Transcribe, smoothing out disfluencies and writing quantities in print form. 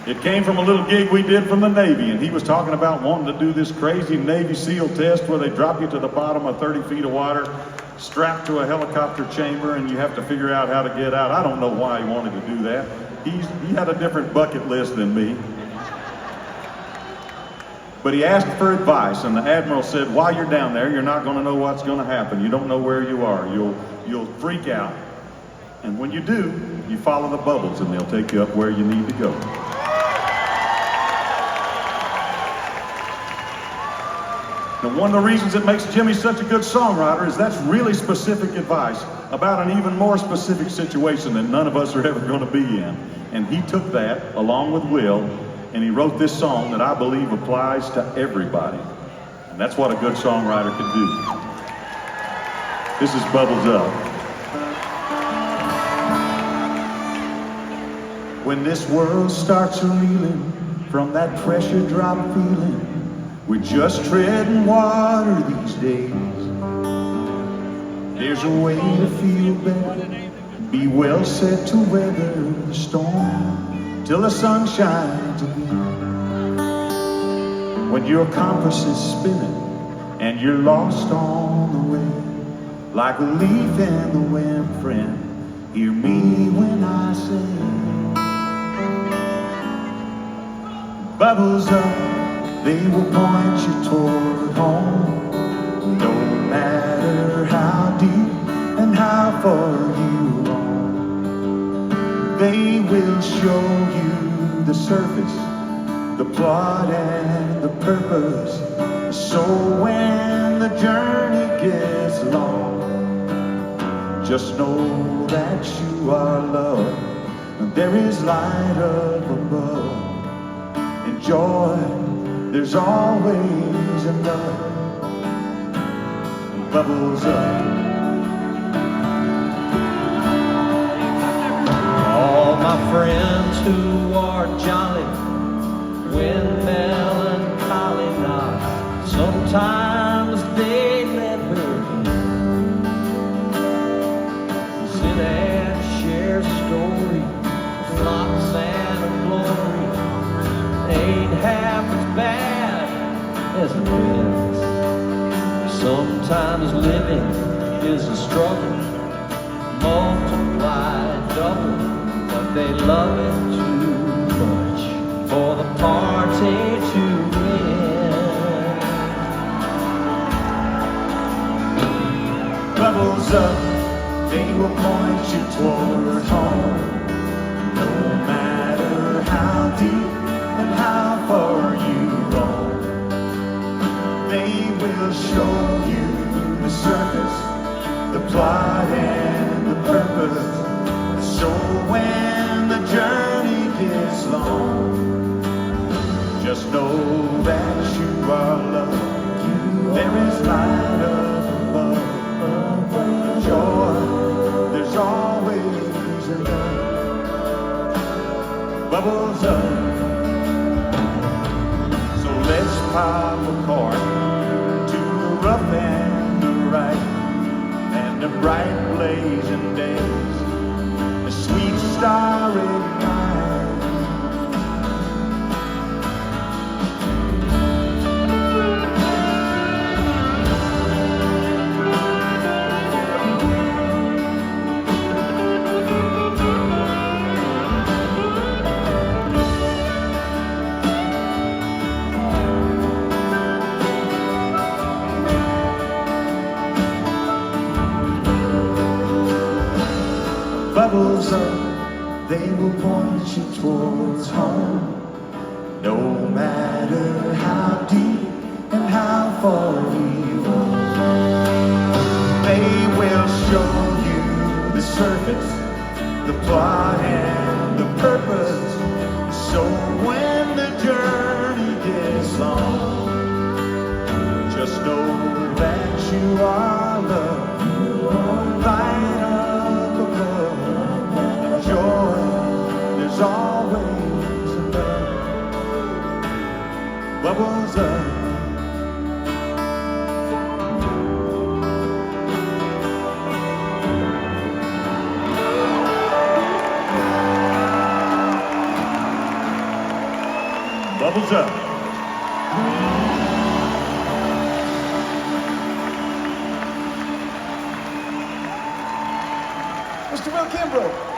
It came from a little gig we did from the Navy, and he was talking about wanting to do this crazy Navy SEAL test where they drop you to the bottom of 30 feet of water, strapped to a helicopter chamber, and you have to figure out how to get out. I don't know why he wanted to do that. He had a different bucket list than me. But he asked for advice, and the Admiral said, while you're down there, you're not going to know what's going to happen. You don't know where you are. You'll freak out. And when you do, you follow the bubbles, and they'll take you up where you need to go. Now, one of the reasons it makes Jimmy such a good songwriter is that's really specific advice about an even more specific situation that none of us are ever going to be in. And he took that, along with Will, and he wrote this song that I believe applies to everybody. And that's what a good songwriter can do. This is Bubbles Up. When this world starts reeling from that pressure drop feeling, we're just treading water these days. There's a way to feel better, be well set to weather the storm till the sun shines again. When your compass is spinning and you're lost on the way, like a leaf in the wind, friend, hear me when I say, bubbles up, they will point you toward home. No matter how deep and how far you roam, they will show you the surface, the plot and the purpose. So when the journey gets long, just know that you are loved, and there is light up above, and joy, there's always enough. Bubbles up. All my friends who are jolly when melancholy not, sometimes they let her sit and share a story, flocks and glory. Ain't half as bad as it is. Sometimes living is a struggle, multiply double, but they love it too much for the party to end. Bubbles up, they will point you toward home. No matter how deep and how far you roam, they will show you the surface, the plot and the purpose. So when the journey gets long, just know that you are loved. There is light up above, joy, there's always enough. Bubbles up. Let's pop a cork to the rough and the right, and the bright blazing days, a sweet starry night. Bubbles up, they will point you towards home. No matter how deep and how far you go, they will show you the surface, the plot and the purpose. So when the journey gets long, just know that you are loved. Light up above, joy, there's always enough. Bubbles up. Bubbles up. Mr. Will Kimbrough.